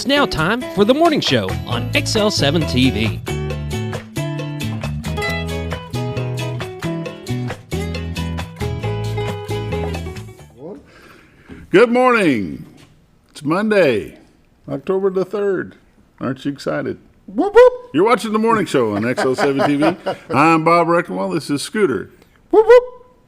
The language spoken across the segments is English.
It's now time for the morning show on XL7-TV. Good morning. It's Monday, October the 3rd. Aren't you excited? Whoop, whoop. You're watching the morning show on XL7-TV. I'm Bob Recktenwald. This is Scooter. Whoop, whoop.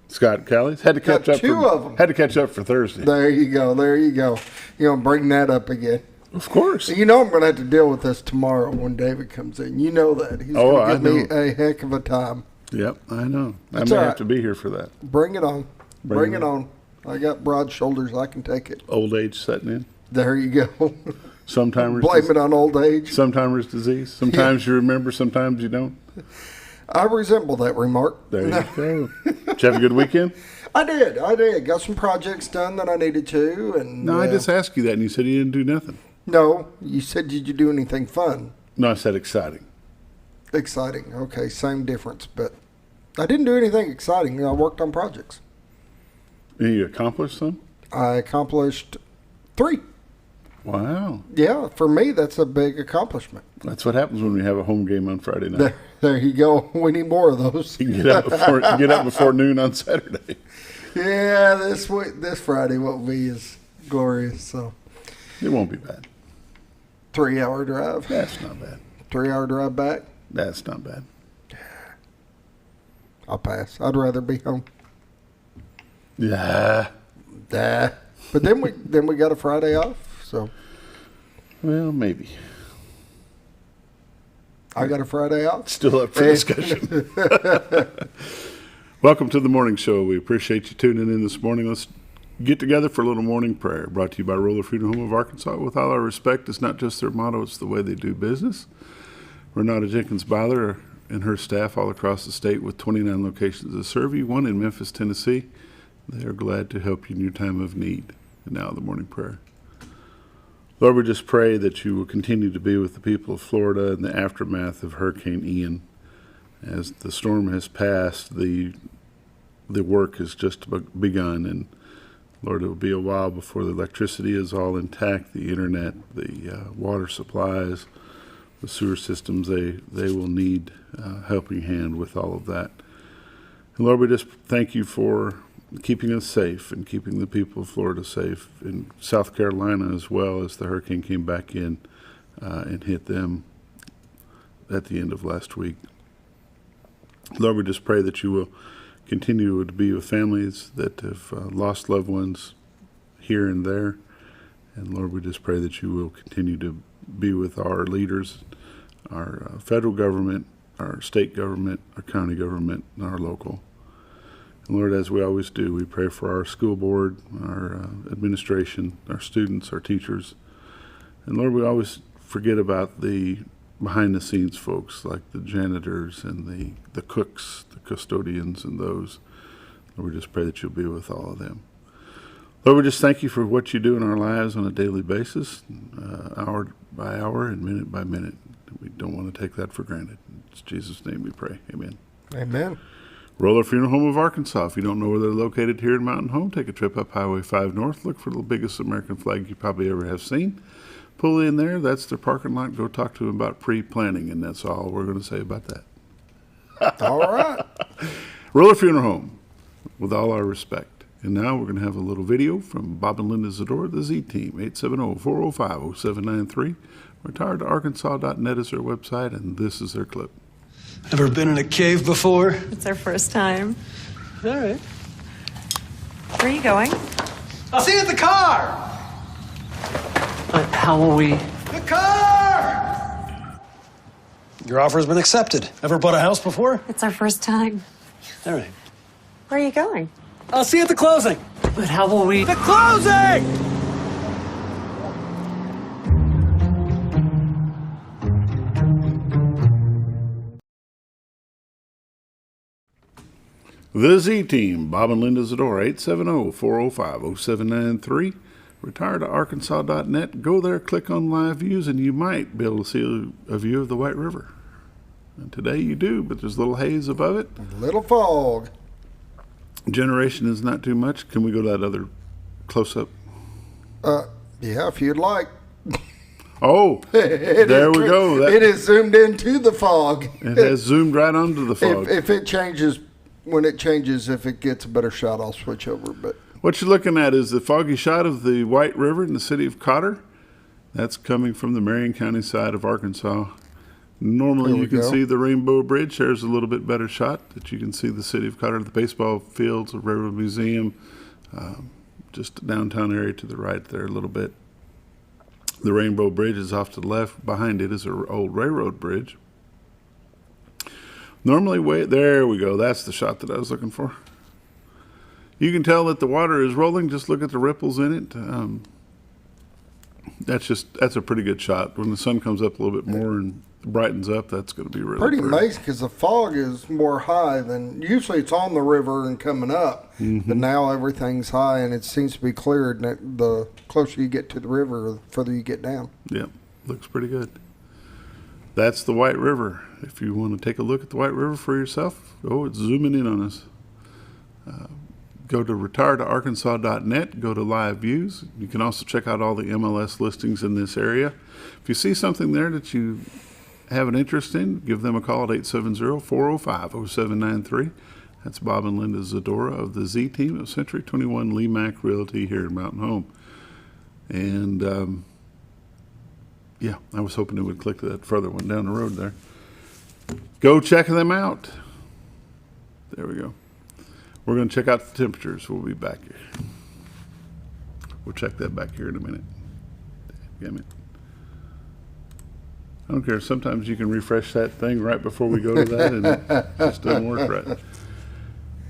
Scott Callies. Had to catch Got up. two of them. Had to catch up for Thursday. There you go. There you go. You're going to bring that up again. Of course. You know I'm going to have to deal with this tomorrow when David comes in. You know that. He's going to give me a heck of a time. Yep, I know. That's I may all right. have to be here for that. Bring it on. Bring it on. I got broad shoulders. I can take it. Old age setting in. There you go. Sometimers. Blame it on old age. Sometimers disease. Sometimes you remember, sometimes you don't. I resemble that remark. There you go. Did you have a good weekend? I did. Got some projects done that I needed to. And No, I just asked you that, and you said you didn't do nothing. No, you said, did you do anything fun? No, I said exciting. Exciting. Okay, same difference. But I didn't do anything exciting. I worked on projects. And you accomplished some? I accomplished 3. Wow. Yeah, for me, that's a big accomplishment. That's what happens when we have a home game on Friday night. There you go. We need more of those. You can get up before noon on Saturday. Yeah, this Friday won't be as glorious. So It won't be bad. 3-hour drive. That's not bad. 3-hour drive back. That's not bad. I'll pass. I'd rather be home. Yeah. But then we got a Friday off. So Well, maybe. I got a Friday off. Still up for discussion. Welcome to the morning show. We appreciate you tuning in this morning. Let's get together for a little morning prayer. Brought to you by Roller Funeral Home of Arkansas. With all our respect, it's not just their motto, it's the way they do business. Renata Jenkins-Byler and her staff all across the state with 29 locations to serve you, 1 in Memphis, Tennessee. They are glad to help you in your time of need. And now the morning prayer. Lord, we just pray that you will continue to be with the people of Florida in the aftermath of Hurricane Ian. As the storm has passed, the work has just begun, and Lord, it will be a while before the electricity is all intact, the internet, the water supplies, the sewer systems. They will need a helping hand with all of that. And Lord, we just thank you for keeping us safe and keeping the people of Florida safe, in South Carolina as well, as the hurricane came back in and hit them at the end of last week. Lord, we just pray that you will continue to be with families that have lost loved ones here and there. And Lord, we just pray that you will continue to be with our leaders, our federal government, our state government, our county government, and our local. And Lord, as we always do, we pray for our school board, our administration, our students, our teachers. And Lord, we always forget about the behind-the-scenes folks, like the janitors and the cooks, the custodians, and those. Lord, we just pray that you'll be with all of them. Lord, we just thank you for what you do in our lives on a daily basis, hour by hour and minute by minute. We don't want to take that for granted. In Jesus' name we pray. Amen. Amen. Roller Funeral Home of Arkansas. If you don't know where they're located here in Mountain Home, take a trip up Highway 5 North. Look for the biggest American flag you probably ever have seen. Pull in there. That's their parking lot. Go talk to them about pre-planning, and that's all we're going to say about that. All right. Roller Funeral Home, with all our respect. And now we're going to have a little video from Bob and Linda Zador, the Z-Team, 870-405-0793. Retiredtoarkansas.net is their website, and this is their clip. Ever been in a cave before? It's our first time. All right. Where are you going? I'll see you at the car! How will we? The car! Your offer has been accepted. Ever bought a house before? It's our first time. All right. Where are you going? I'll see you at the closing. But how will we? The closing! The Z-Team, Bob and Linda Zador, 870-405-0793. Retiredtoarkansas.net. Go there, click on live views, and you might be able to see a view of the White River. And today you do, but there's a little haze above it. Little fog. Generation is not too much. Can we go to that other close-up? Yeah, if you'd like. Oh, there we go. It is zoomed into the fog. It has zoomed right onto the fog. If it changes, when it changes, if it gets a better shot, I'll switch over. But what you're looking at is the foggy shot of the White River in the city of Cotter. That's coming from the Marion County side of Arkansas. Normally you can see the Rainbow Bridge. There's a little bit better shot that you can see the city of Cotter, the baseball fields, the Railroad Museum, just downtown area to the right there a little bit. The Rainbow Bridge is off to the left. Behind it is an old railroad bridge. Normally, there we go. That's the shot that I was looking for. You can tell that the water is rolling. Just look at the ripples in it. That's a pretty good shot. When the sun comes up a little bit more and brightens up, that's going to be really pretty amazing because the fog is more high than usually. It's on the river and coming up, but now everything's high and it seems to be cleared. And the closer you get to the river, the further you get down. Yeah, looks pretty good. That's the White River. If you want to take a look at the White River for yourself, it's zooming in on us. Go to retiredtoarkansas.net, go to live views. You can also check out all the MLS listings in this area. If you see something there that you have an interest in, give them a call at 870-405-0793. That's Bob and Linda Zadora of the Z Team of Century 21 Lee Mack Realty here in Mountain Home. And I was hoping it would click to that further one down the road there. Go check them out. There we go. We're going to check out the temperatures. We'll be back here. We'll check that back here in a minute. Damn it. I don't care. Sometimes you can refresh that thing right before we go to that, and it just doesn't work right.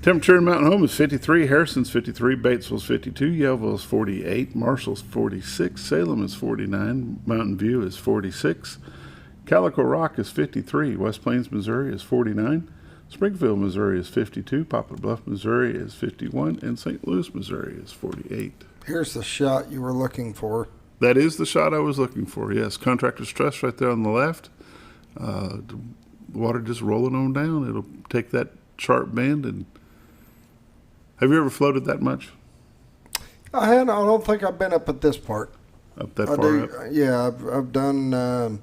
Temperature in Mountain Home is 53. Harrison's 53. Batesville's 52. Yellville's 48. Marshall's 46. Salem is 49. Mountain View is 46. Calico Rock is 53. West Plains, Missouri is 49. Springfield, Missouri is 52. Poplar Bluff, Missouri is 51. And St. Louis, Missouri is 48. Here's the shot you were looking for. That is the shot I was looking for, yes. Contractor's Trust right there on the left. The water just rolling on down. It'll take that sharp bend. And have you ever floated that much? I don't think I've been up at this part. Up that far up? Yeah, I've done a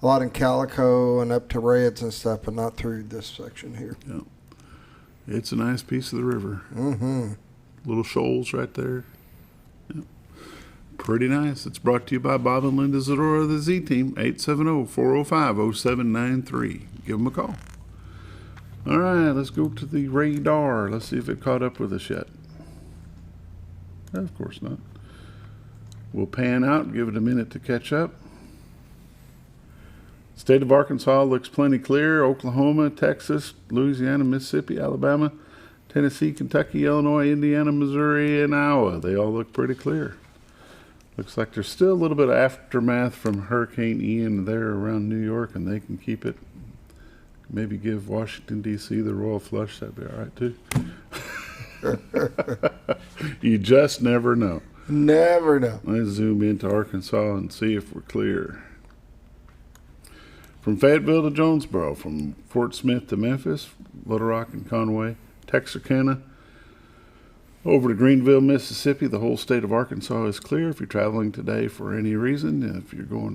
lot in Calico and up to Reds and stuff, but not through this section here. Yeah. It's a nice piece of the river. Little shoals right there. Yeah. Pretty nice. It's brought to you by Bob and Linda Zadora of the Z Team, 870-405-0793. Give them a call. All right, let's go to the radar. Let's see if it caught up with us yet. Of course not. We'll pan out and give it a minute to catch up. State of Arkansas looks plenty clear. Oklahoma, Texas, Louisiana, Mississippi, Alabama, Tennessee, Kentucky, Illinois, Indiana, Missouri, and Iowa. They all look pretty clear. Looks like there's still a little bit of aftermath from Hurricane Ian there around New York, and they can keep it. Maybe give Washington, D.C. the royal flush. That'd be all right, too. You just never know. Never know. Let's zoom into Arkansas and see if we're clear. From Fayetteville to Jonesboro, from Fort Smith to Memphis, Little Rock and Conway, Texarkana, over to Greenville, Mississippi, the whole state of Arkansas is clear. If you're traveling today for any reason, if you're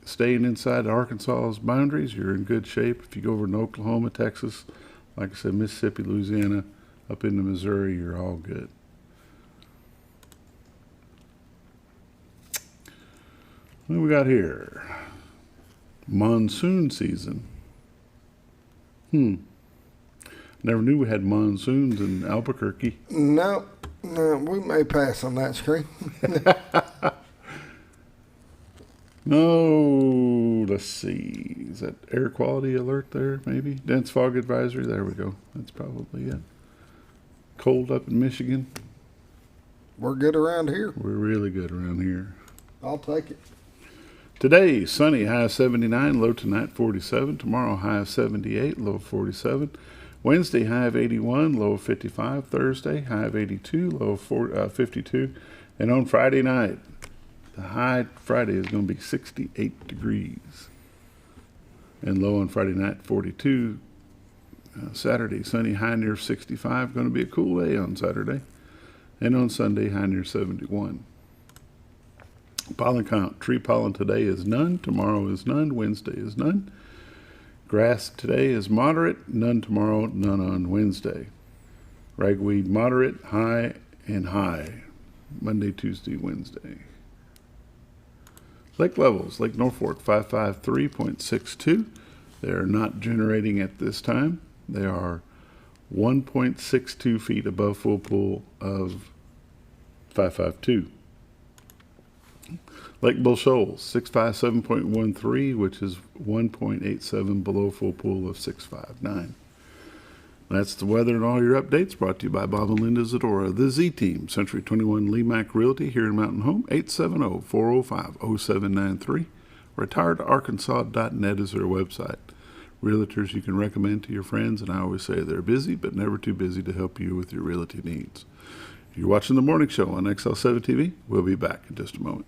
staying inside Arkansas's boundaries, you're in good shape. If you go over to Oklahoma, Texas, like I said, Mississippi, Louisiana, up into Missouri, you're all good. What do we got here? Monsoon season. Never knew we had monsoons in Albuquerque. No, we may pass on that screen. No, let's see. Is that air quality alert there, maybe? Dense fog advisory. There we go. That's probably it. Cold up in Michigan. We're good around here. We're really good around here. I'll take it. Today, sunny, high of 79, low tonight 47. Tomorrow, high of 78, low of 47. Wednesday, high of 81, low of 55. Thursday, high of 82, low of 52. And on Friday night, the high Friday is going to be 68 degrees. And low on Friday night, 42. Saturday, sunny, high near 65. Going to be a cool day on Saturday. And on Sunday, high near 71. Pollen count. Tree pollen today is none. Tomorrow is none. Wednesday is none. Grass today is moderate. None tomorrow. None on Wednesday. Ragweed moderate. High and high. Monday, Tuesday, Wednesday. Lake levels. Lake Norfolk 553.62. They are not generating at this time. They are 1.62 feet above full pool of 552. Lake Bull Shoals, 657.13, which is 1.87 below full pool of 659. That's the weather and all your updates brought to you by Bob and Linda Zadora, the Z-Team, Century 21 Lemac Realty here in Mountain Home, 870-405-0793. RetiredArkansas.net is their website. Realtors you can recommend to your friends, and I always say they're busy, but never too busy to help you with your realty needs. You're watching the morning show on XL7-TV. We'll be back in just a moment.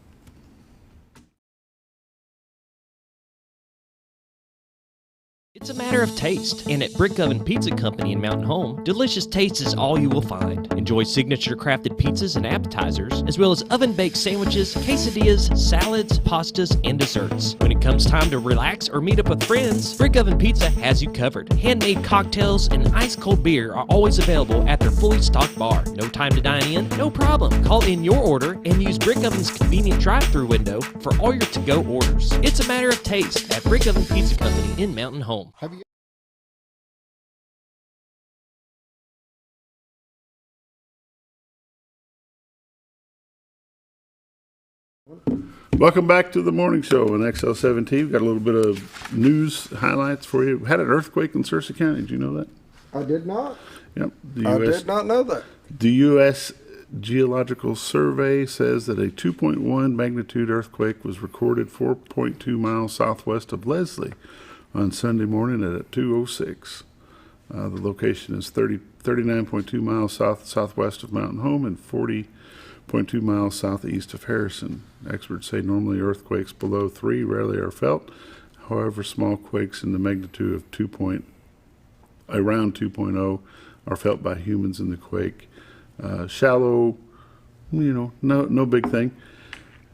It's a matter of taste, and at Brick Oven Pizza Company in Mountain Home, delicious taste is all you will find. Enjoy signature crafted pizzas and appetizers, as well as oven-baked sandwiches, quesadillas, salads, pastas, and desserts. When it comes time to relax or meet up with friends, Brick Oven Pizza has you covered. Handmade cocktails and ice-cold beer are always available at their fully stocked bar. No time to dine in? No problem. Call in your order and use Brick Oven's convenient drive-thru window for all your to-go orders. It's a matter of taste at Brick Oven Pizza Company in Mountain Home. Have you? Welcome back to the morning show on XL7TV. We've got a little bit of news highlights for you. We had an earthquake in Searcy County. Did you know that? I did not. Yep. I did not know that. The U.S. Geological Survey says that a 2.1 magnitude earthquake was recorded 4.2 miles southwest of Leslie on Sunday morning at 2:06. The location is 39.2 miles southwest of Mountain Home and 40.2 miles southeast of Harrison. Experts say normally earthquakes below 3 rarely are felt. However, small quakes in the magnitude of around 2.0 are felt by humans in the quake. Shallow, no big thing.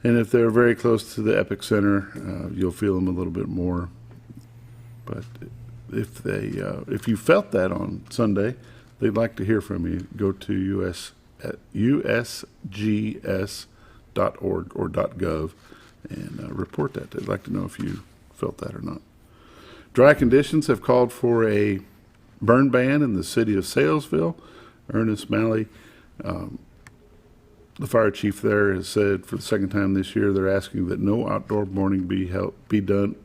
And if they're very close to the epicenter, you'll feel them a little bit more. But if you felt that on Sunday, they'd like to hear from you. Go to usgs.org or .gov and report that. They'd like to know if you felt that or not. Dry conditions have called for a burn ban in the city of Salesville. Ernest Malley, the fire chief there, has said for the second time this year they're asking that no outdoor burning be done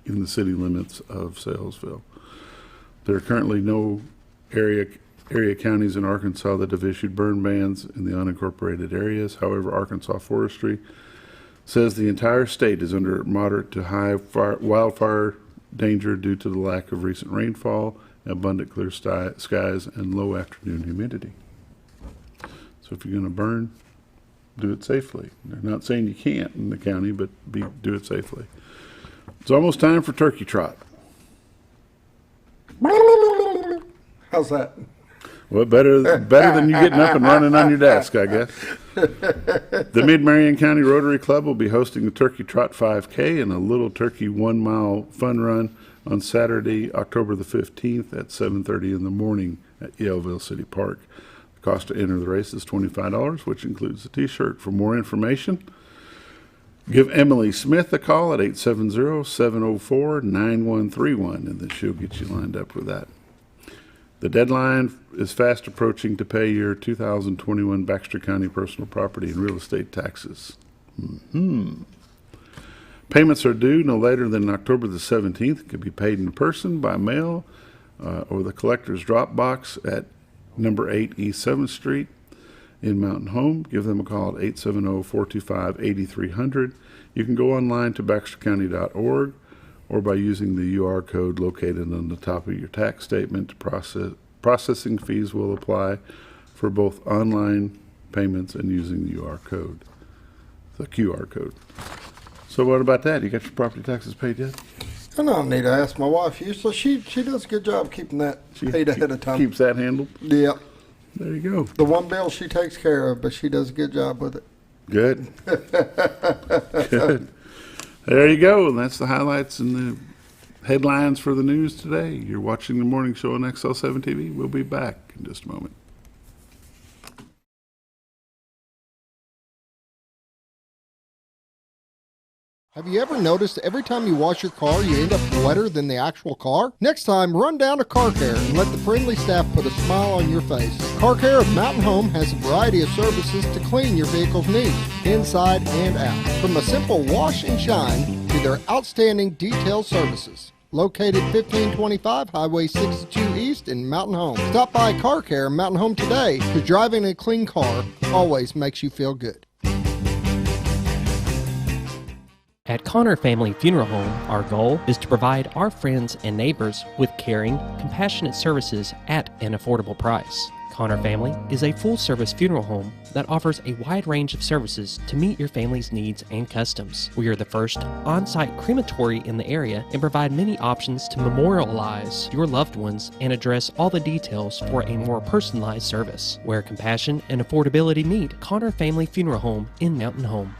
in the city limits of Salesville. There are currently no area counties in Arkansas that have issued burn bans in the unincorporated areas. However, Arkansas Forestry says the entire state is under moderate to high wildfire danger due to the lack of recent rainfall, abundant clear skies, and low afternoon humidity. So if you're going to burn, do it safely. They're not saying you can't in the county, but do it safely. It's almost time for turkey trot. How's that? Well, better than you getting up and running on your desk, I guess. The Mid-Marion County Rotary Club will be hosting the Turkey Trot 5K and a Little Turkey 1 mile fun run on Saturday, October the 15th at 7:30 in the morning at Yaleville City Park. The cost to enter the race is $25, which includes a t-shirt. For more information, give Emily Smith a call at 870-704-9131, and then she'll get you lined up with that. The deadline is fast approaching to pay your 2021 Baxter County personal property and real estate taxes. Payments are due no later than October the 17th. It can be paid in person, by mail, or the collector's drop box at number 8 East 7th Street in Mountain Home. Give them a call at 870-425-8300. You can go online to baxtercounty.org or by using the UR code located on the top of your tax statement. Processing fees will apply for both online payments and using the UR code, the QR code. So what about that? You got your property taxes paid yet? I don't need to ask my wife. Usually she does a good job keeping that paid ahead of time. Keeps that handled? Yep. There you go. The one bill she takes care of, but she does a good job with it. Good. Good. There you go. And that's the highlights and the headlines for the news today. You're watching the morning show on XL7-TV. We'll be back in just a moment. Have you ever noticed every time you wash your car, you end up wetter than the actual car? Next time, run down to Car Care and let the friendly staff put a smile on your face. Car Care of Mountain Home has a variety of services to clean your vehicle's needs, inside and out. From a simple wash and shine to their outstanding detail services. Located 1525 Highway 62 East in Mountain Home. Stop by Car Care Mountain Home today, because driving a clean car always makes you feel good. At Connor Family Funeral Home, our goal is to provide our friends and neighbors with caring, compassionate services at an affordable price. Connor Family is a full-service funeral home that offers a wide range of services to meet your family's needs and customs. We are the first on-site crematory in the area and provide many options to memorialize your loved ones and address all the details for a more personalized service. Where compassion and affordability meet, Connor Family Funeral Home in Mountain Home.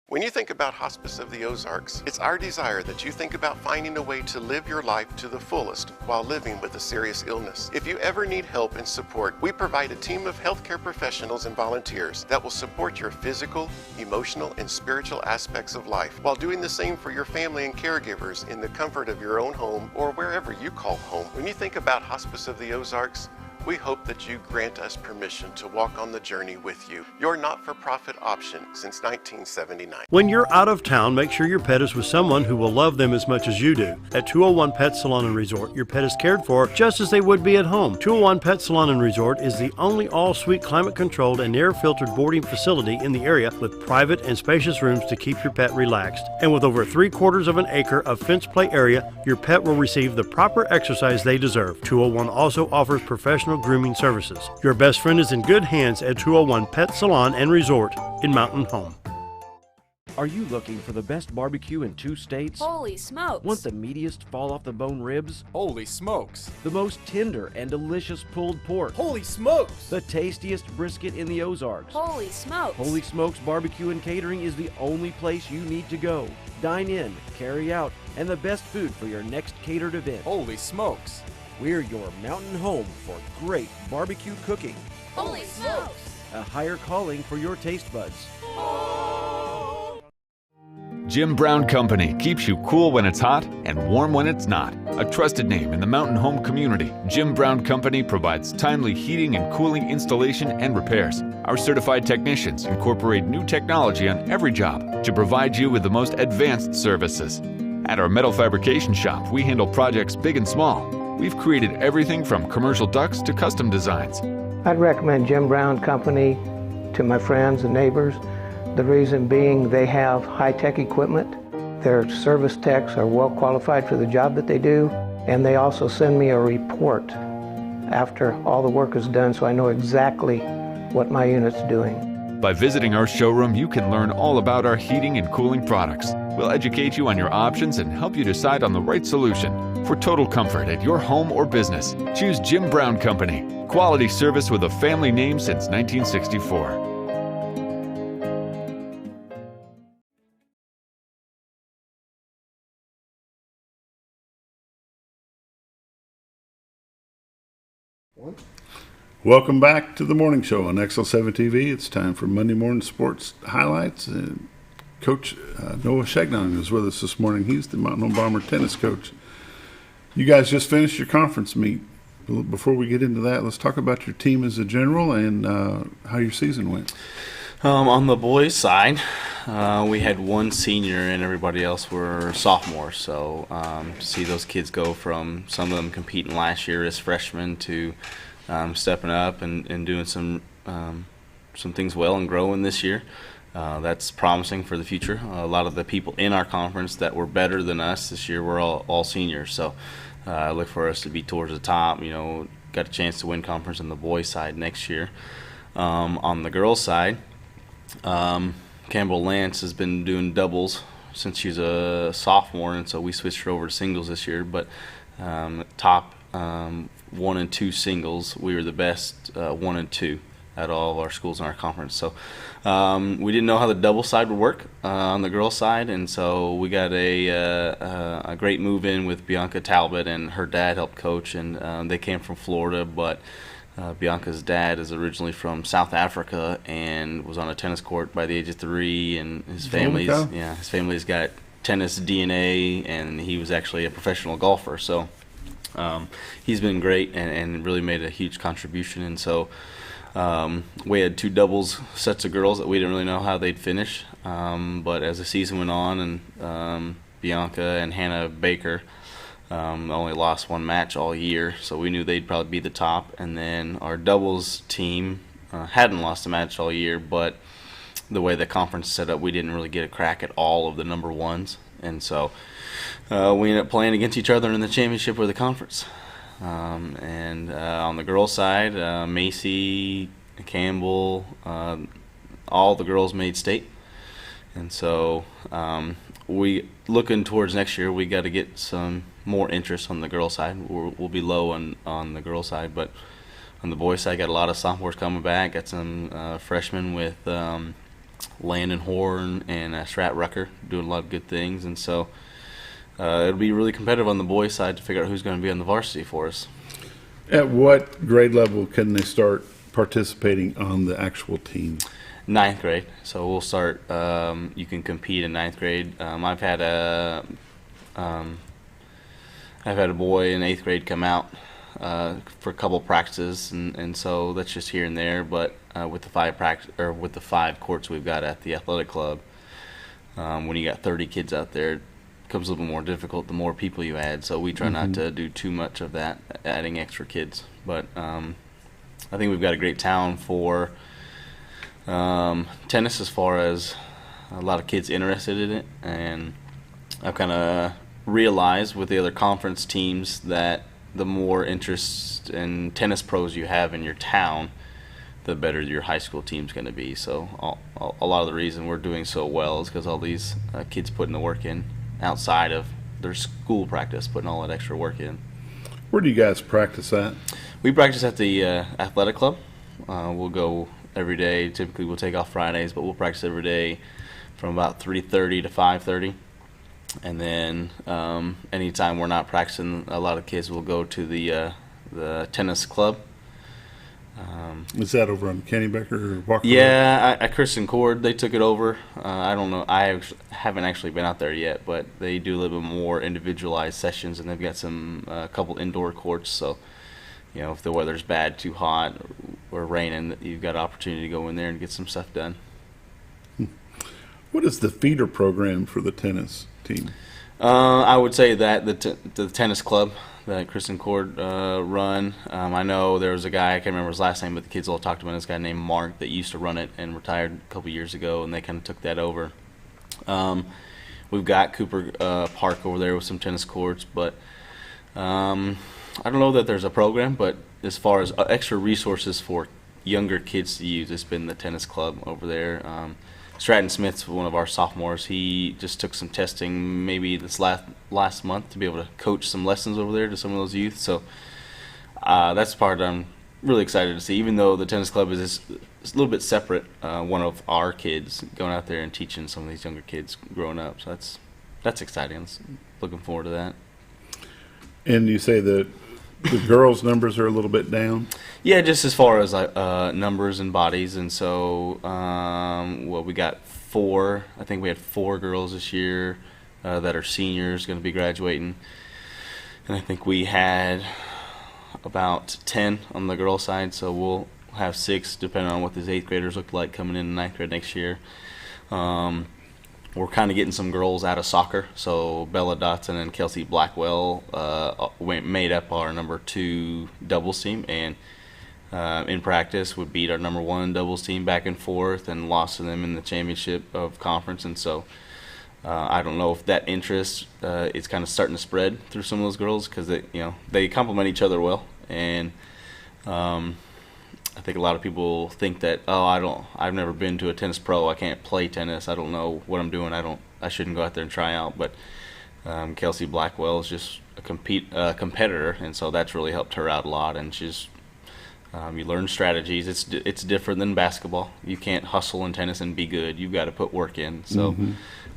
When you think about Hospice of the Ozarks, it's our desire that you think about finding a way to live your life to the fullest while living with a serious illness. If you ever need help and support, we provide a team of healthcare professionals and volunteers that will support your physical, emotional, and spiritual aspects of life while doing the same for your family and caregivers in the comfort of your own home or wherever you call home. When you think about Hospice of the Ozarks, we hope that you grant us permission to walk on the journey with you. Your not-for-profit option since 1979. When you're out of town, make sure your pet is with someone who will love them as much as you do. At 201 Pet Salon and Resort, your pet is cared for just as they would be at home. 201 Pet Salon and Resort is the only all-suite climate-controlled and air-filtered boarding facility in the area with private and spacious rooms to keep your pet relaxed. And with over 3/4 of an acre of fenced play area, your pet will receive the proper exercise they deserve. 201 also offers professional grooming services. Your best friend is in good hands at 201 Pet Salon and Resort in Mountain Home. Are you looking for the best barbecue in 2 states? Holy smokes! Want the meatiest fall-off-the-bone ribs? Holy smokes! The most tender and delicious pulled pork? Holy smokes! The tastiest brisket in the Ozarks? Holy smokes! Holy Smokes Barbecue and Catering is the only place you need to go. Dine in, carry out, and the best food for your next catered event. Holy smokes! We're your mountain home for great barbecue cooking. Holy smokes! A higher calling for your taste buds. Jim Brown Company keeps you cool when it's hot and warm when it's not. A trusted name in the mountain home community, Jim Brown Company provides timely heating and cooling installation and repairs. Our certified technicians incorporate new technology on every job to provide you with the most advanced services. At our metal fabrication shop, we handle projects big and small. We've created everything from commercial ducts to custom designs. I'd recommend Jim Brown Company to my friends and neighbors. The reason being they have high-tech equipment. Their service techs are well qualified for the job that they do, and they also send me a report after all the work is done so I know exactly what my unit's doing. By visiting our showroom, you can learn all about our heating and cooling products. We'll educate you on your options and help you decide on the right solution. For total comfort at your home or business, choose Jim Brown Company. Quality service with a family name since 1964. Welcome back to the morning show on XL7-TV. It's time for Monday morning sports highlights. Coach Noah Chagnon is with us this morning. He's the Mountain Home Bomber tennis coach. You guys just finished your conference meet. Before we get into that, let's talk about your team as a general and how your season went. On the boys' side, we had one senior and everybody else were sophomores. So to see those kids go from some of them competing last year as freshmen to stepping up and doing some things well and growing this year, that's promising for the future. A lot of the people in our conference that were better than us this year were all seniors. So I look for us to be towards the top. Got a chance to win conference on the boys' side next year. On the girls' side, Campbell Lance has been doing doubles since she's a sophomore, and so we switched her over to singles this year. But top 1 and 2 singles, we were the best 1 and 2 at all of our schools in our conference. So we didn't know how the double side would work on the girls' side, and so we got a great move in with Bianca Talbot, and her dad helped coach, and they came from Florida, but Bianca's dad is originally from South Africa and was on a tennis court by the age of 3, and his family's got tennis DNA, and he was actually a professional golfer. So he's been great and really made a huge contribution. And so we had 2 doubles sets of girls that we didn't really know how they'd finish. But as the season went on, and Bianca and Hannah Baker only lost 1 match all year, so we knew they'd probably be the top. And then our doubles team hadn't lost a match all year, but the way the conference is set up, we didn't really get a crack at all of the number 1s. And so we ended up playing against each other in the championship of the conference. And on the girls' side, Macy, Campbell, all the girls made state. And so we looking towards next year, we got to get some more interest on the girls' side. We'll be low on the girls' side, but on the boys' side, got a lot of sophomores coming back. Got some freshmen with Landon Horn and Strat Rucker doing a lot of good things, and so it'll be really competitive on the boys' side to figure out who's going to be on the varsity for us. At what grade level can they start participating on the actual team? 9th grade. So we'll start. You can compete in 9th grade. I've had a boy in 8th grade come out for a couple practices, and so that's just here and there. But with the 5 courts we've got at the athletic club, when you got 30 kids out there, it becomes a little bit more difficult the more people you add. So we try not to do too much of that, adding extra kids. But I think we've got a great town for tennis as far as a lot of kids interested in it, and I've kind of realized with the other conference teams that the more interest in tennis pros you have in your town, the better your high school team's going to be. So a lot of the reason we're doing so well is because all these kids putting the work in outside of their school practice, putting all that extra work in. Where do you guys practice at? We practice at the athletic club. We'll go every day. Typically we'll take off Fridays, but we'll practice every day from about 3:30 to 5:30. And then anytime we're not practicing, a lot of kids will go to the tennis club. Is that over on Kennebecker or Walker? Yeah, at Kristen Cord, they took it over. I don't know. I haven't actually been out there yet, but they do a little bit more individualized sessions, and they've got a couple indoor courts. So, if the weather's bad, too hot, or raining, you've got an opportunity to go in there and get some stuff done. What is the feeder program for the tennis team? I would say that the tennis club that Kristen Cord run. I know there was a guy, I can't remember his last name, but the kids all talked about this guy named Mark that used to run it and retired a couple years ago, and they kind of took that over. We've got Cooper Park over there with some tennis courts, but I don't know that there's a program, but as far as extra resources for younger kids to use, it's been the tennis club over there. Stratton Smith's one of our sophomores. He just took some testing maybe this last month to be able to coach some lessons over there to some of those youth. So that's the part I'm really excited to see. Even though the tennis club is a little bit separate, one of our kids going out there and teaching some of these younger kids growing up. So that's exciting. Looking forward to that. And you say that the girls' numbers are a little bit down? Yeah, just as far as numbers and bodies. And so, we got 4. I think we had 4 girls this year that are seniors going to be graduating. And I think we had about 10 on the girls' side. So we'll have 6, depending on what these 8th graders look like coming in 9th grade next year. We're kind of getting some girls out of soccer. So Bella Dotson and Kelsey Blackwell made up our number 2 doubles team, and in practice would beat our number 1 doubles team back and forth and lost to them in the championship of conference. And so I don't know if that interest is kind of starting to spread through some of those girls, because they complement each other well. And I think a lot of people think that, I've never been to a tennis pro, I can't play tennis, I don't know what I'm doing, I shouldn't go out there and try out. But Kelsey Blackwell is just a competitor, and so that's really helped her out a lot. And she's You learn strategies. It's different than basketball. You can't hustle in tennis and be good. You've got to put work in. So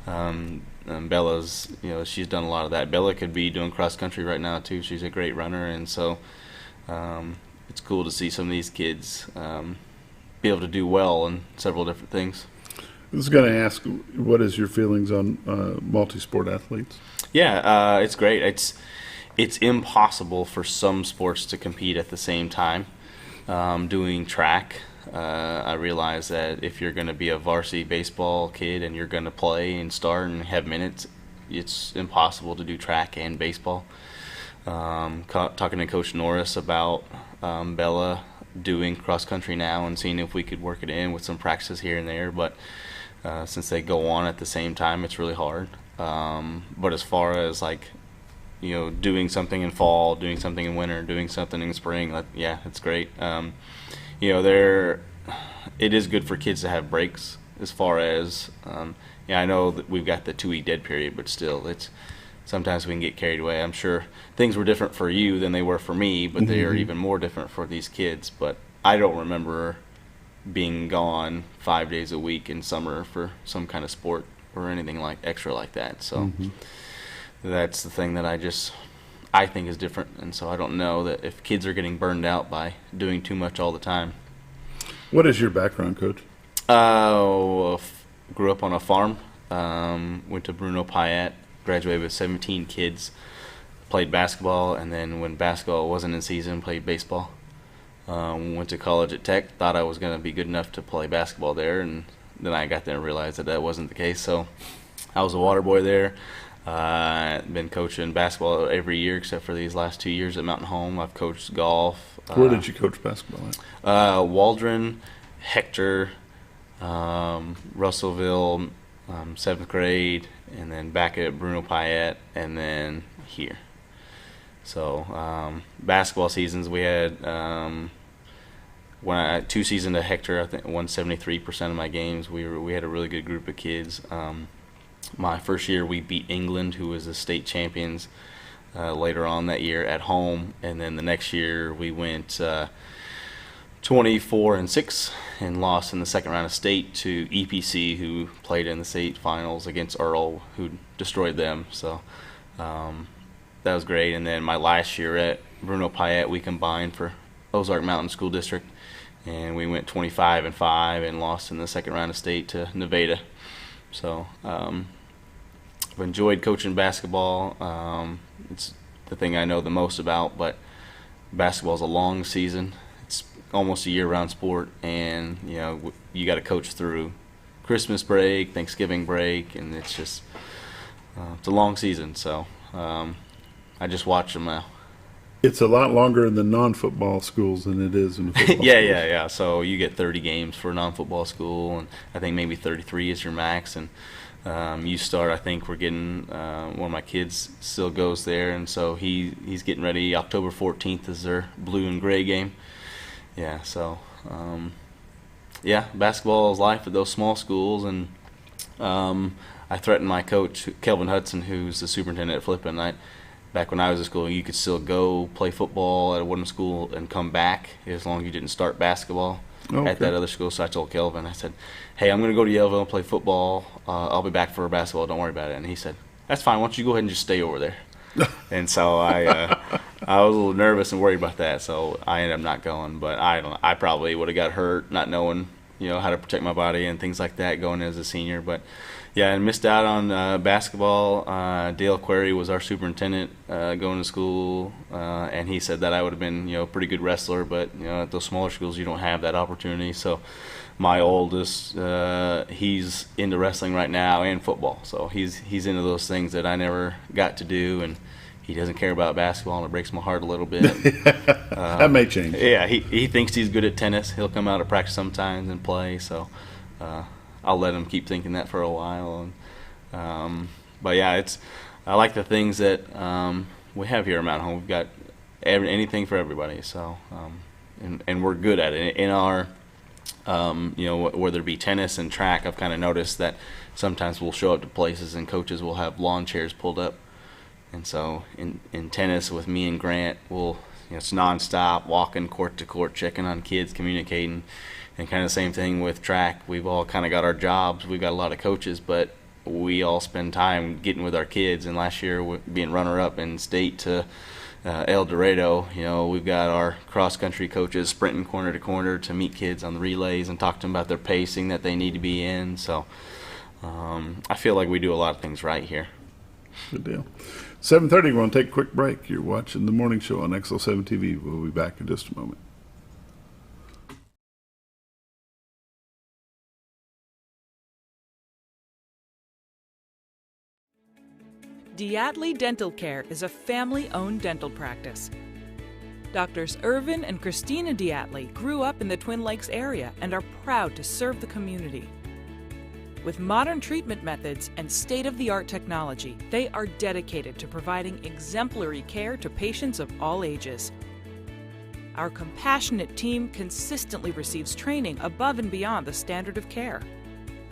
Bella's, she's done a lot of that. Bella could be doing cross country right now too. She's a great runner, and so it's cool to see some of these kids be able to do well in several different things. I was going to ask, what is your feelings on multi-sport athletes? Yeah, it's great. It's impossible for some sports to compete at the same time. Doing track, I realize that if you're going to be a varsity baseball kid and you're going to play and start and have minutes, it's impossible to do track and baseball. Talking to Coach Norris about Bella doing cross country now and seeing if we could work it in with some practices here and there, but since they go on at the same time, it's really hard. But as far as doing something in fall, doing something in winter, doing something in spring, it's great. It is good for kids to have breaks. As far as I know that we've got the 2-week dead period, but still, sometimes we can get carried away. I'm sure things were different for you than they were for me, but they are even more different for these kids. But I don't remember being gone 5 days a week in summer for some kind of sport or anything extra like that. So that's the thing that I think is different. And so I don't know that if kids are getting burned out by doing too much all the time. What is your background, Coach? Grew up on a farm, went to Bruno Payette, graduated with 17 kids, played basketball, and then when basketball wasn't in season, played baseball. Went to college at Tech, thought I was going to be good enough to play basketball there, and then I got there and realized that wasn't the case. So I was a water boy there. Been coaching basketball every year except for these last 2 years at Mountain Home. I've coached golf. Where did you coach basketball at? Waldron, Hector, Russellville, 7th grade, and then back at Bruno Payette, and then here. So basketball seasons, we had 2 seasons at Hector. I think won 73% of my games. We had a really good group of kids. My first year, we beat England, who was the state champions, later on that year at home, and then the next year we went 24-6 and lost in the second round of state to EPC, who played in the state finals against Earl, who destroyed them. So that was great. And then my last year at Bruno Payette, we combined for Ozark Mountain School District, and we went 25-5 and lost in the second round of state to Nevada. So I've enjoyed coaching basketball. It's the thing I know the most about, but basketball is a long season. It's almost a year-round sport, and you got to coach through Christmas break, Thanksgiving break, and it's just it's a long season. So I just watch them now. It's a lot longer in the non-football schools than it is in the football schools. Yeah. So you get 30 games for a non-football school, and I think maybe 33 is your max. And you start, I think we're getting, one of my kids still goes there, and so he's getting ready. October 14th is their blue and gray game. Yeah, so, basketball is life at those small schools. And I threatened my coach, Kelvin Hudson, who's the superintendent at Flippin. Back when I was at school, you could still go play football at a Woodham school and come back as long as you didn't start basketball at that other school. So I told Kelvin, I said, hey, I'm going to go to Yellville and play football. I'll be back for basketball. Don't worry about it. And he said, that's fine. Why don't you go ahead and just stay over there? And so I was a little nervous and worried about that. So I ended up not going. But I probably would have got hurt not knowing, how to protect my body and things like that going as a senior. But yeah, and missed out on basketball. Dale Query was our superintendent going to school, and he said that I would have been, a pretty good wrestler, but at those smaller schools you don't have that opportunity. So my oldest, he's into wrestling right now and football, so he's into those things that I never got to do, and he doesn't care about basketball, and it breaks my heart a little bit. That may change. Yeah, he thinks he's good at tennis. He'll come out at practice sometimes and play, so I'll let him keep thinking that for a while. And, but yeah, I like the things that we have here at Mountain Home. We've got anything for everybody. So and we're good at it. In our whether it be tennis and track, I've kind of noticed that sometimes we'll show up to places and coaches will have lawn chairs pulled up. And so in tennis with me and Grant, we'll it's nonstop, walking court to court, checking on kids, communicating, and kind of the same thing with track. We've all kind of got our jobs. We've got a lot of coaches, but we all spend time getting with our kids. And last year, being runner-up in state to El Dorado, we've got our cross-country coaches sprinting corner to corner to meet kids on the relays and talk to them about their pacing that they need to be in. So I feel like we do a lot of things right here. Good deal. 7:30, we're going to take a quick break. You're watching the morning show on XL7-TV. We'll be back in just a moment. Diatley Dental Care is a family-owned dental practice. Doctors Irvin and Christina Diatley grew up in the Twin Lakes area and are proud to serve the community. With modern treatment methods and state-of-the-art technology, they are dedicated to providing exemplary care to patients of all ages. Our compassionate team consistently receives training above and beyond the standard of care.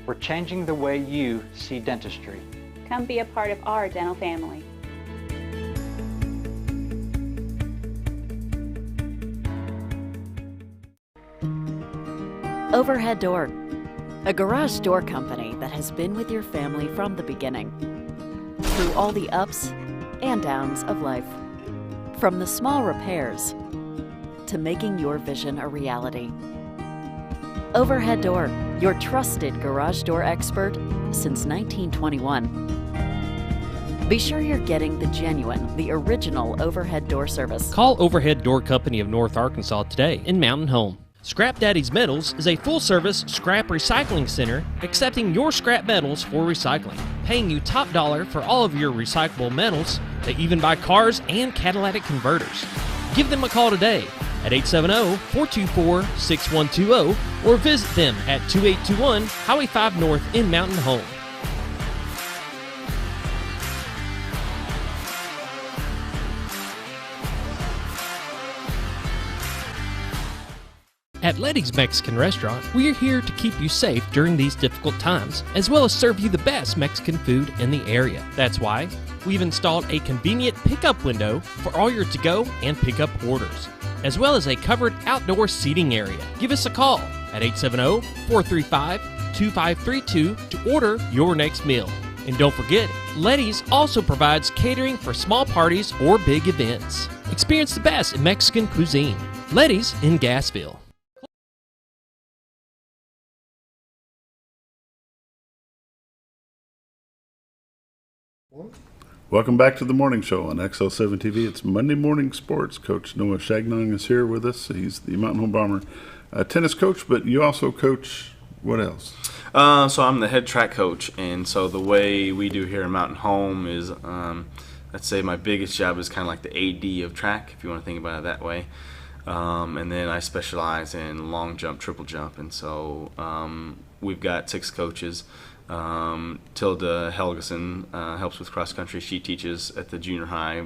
We're changing the way you see dentistry. Come be a part of our dental family. Overhead Door, a garage door company that has been with your family from the beginning, through all the ups and downs of life. From the small repairs to making your vision a reality. Overhead Door, your trusted garage door expert since 1921. Be sure you're getting the genuine, the original overhead door service. Call Overhead Door Company of North Arkansas today in Mountain Home. Scrap Daddy's Metals is a full-service scrap recycling center accepting your scrap metals for recycling, paying you top dollar for all of your recyclable metals. They even buy cars and catalytic converters. Give them a call today at 870-424-6120 or visit them at 2821 Highway 5 North in Mountain Home. At Letty's Mexican Restaurant, we are here to keep you safe during these difficult times, as well as serve you the best Mexican food in the area. That's why we've installed a convenient pickup window for all your to-go and pickup orders, as well as a covered outdoor seating area. Give us a call at 870-435-2532 to order your next meal. And don't forget, Letty's also provides catering for small parties or big events. Experience the best in Mexican cuisine. Letty's in Gassville. Welcome back to the morning show on XL7-TV. It's Monday Morning Sports. Coach Noah Chagnon is here with us. He's the Mountain Home Bomber tennis coach, but you also coach what else? So I'm the head track coach, and so the way we do here in Mountain Home is, I'd say my biggest job is kind of like the AD of track, if you want to think about it that way. And then I specialize in long jump, triple jump, and so we've got 6 coaches. Tilda Helgeson helps with cross country. She teaches at the junior high.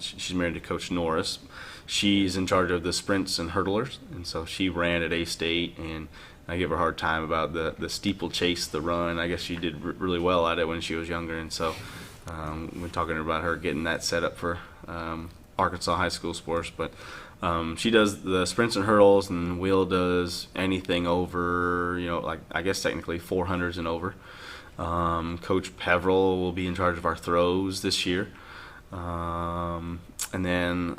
She's married to Coach Norris. She's in charge of the sprints and hurdlers, and so she ran at A-State, and I give her a hard time about the steeplechase, the run. I guess she did really well at it when she was younger, and so we're talking about her getting that set up for Arkansas high school sports. But she does the sprints and hurdles, and Will does anything over, like I guess technically 400s and over. Coach Peveril will be in charge of our throws this year. And then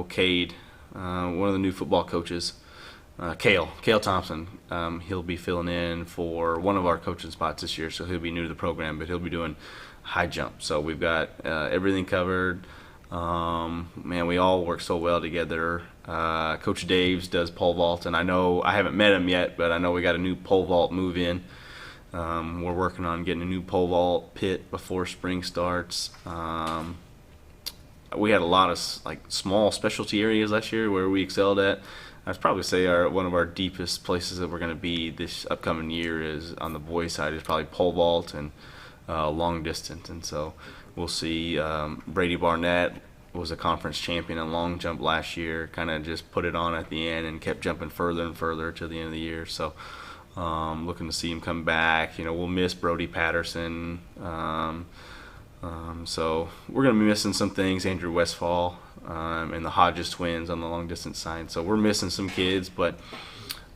Cade, one of the new football coaches, Cale Thompson, he'll be filling in for one of our coaching spots this year, so he'll be new to the program, but he'll be doing high jump. So we've got everything covered. Man, we all work so well together. Coach Daves does pole vault, and I haven't met him yet, but I know we got a new pole vault move in. We're working on getting a new pole vault pit before spring starts. We had a lot of small specialty areas last year where we excelled at. I'd probably say one of our deepest places that we're going to be this upcoming year is on the boys' side is probably pole vault and long distance, and so we'll see. Brady Barnett was a conference champion in long jump last year, kind of just put it on at the end and kept jumping further and further to the end of the year. So looking to see him come back. We'll miss Brody Patterson. So we're going to be missing some things. Andrew Westfall and the Hodges twins on the long distance side. So we're missing some kids, but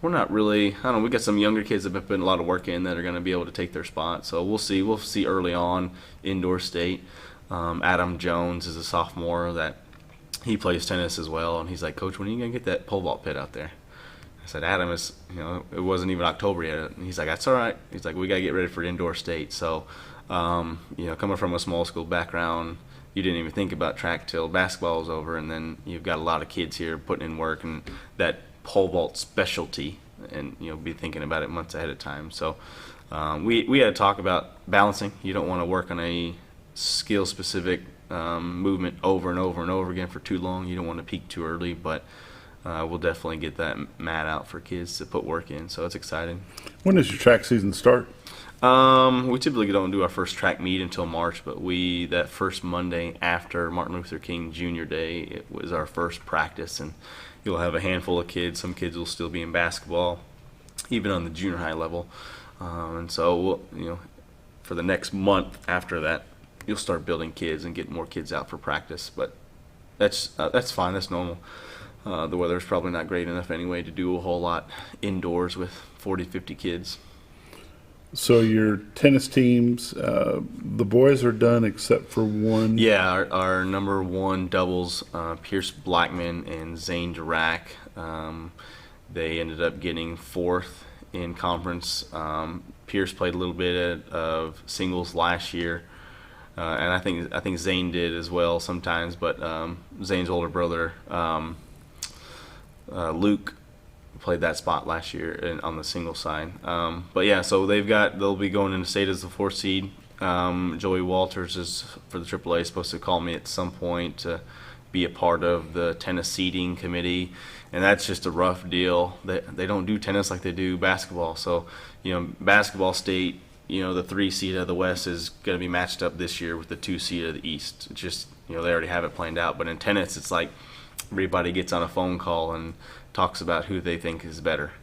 we're not really. I don't know. We got some younger kids that have been putting a lot of work in that are going to be able to take their spot. So we'll see. We'll see early on indoor state. Adam Jones is a sophomore that he plays tennis as well, and he's like, Coach, when are you going to get that pole vault pit out there? I said, Adam, it wasn't even October yet. And he's like, that's all right. He's like, we got to get ready for indoor state. So, coming from a small school background, you didn't even think about track till basketball was over, and then you've got a lot of kids here putting in work and that pole vault specialty, and be thinking about it months ahead of time. So we had to talk about balancing. You don't want to work on a skill specific movement over and over and over again for too long. You don't want to peak too early, but we'll definitely get that mat out for kids to put work in. So it's exciting. When does your track season start? We typically don't do our first track meet until March, but that first Monday after Martin Luther King Jr. Day, it was our first practice, and you'll have a handful of kids. Some kids will still be in basketball, even on the junior high level. And so for the next month after that, you'll start building kids and get more kids out for practice. But that's fine. That's normal. The weather's probably not great enough anyway to do a whole lot indoors with 40, 50 kids. So your tennis teams, the boys are done except for one? Yeah, our number one doubles, Pierce Blackman and Zane Dirac, they ended up getting fourth in conference. Pierce played a little bit of singles last year. And I think Zane did as well sometimes, but Zane's older brother, Luke, played that spot last year on the single side. But yeah, so they'll be going into state as the 4th seed. Joey Walters is for the AAA supposed to call me at some point to be a part of the tennis seeding committee, and that's just a rough deal. They don't do tennis like they do basketball. So basketball state. The 3 seed of the West is going to be matched up this year with the 2 seed of the East. It's just, they already have it planned out. But in tennis, it's like everybody gets on a phone call and talks about who they think is better.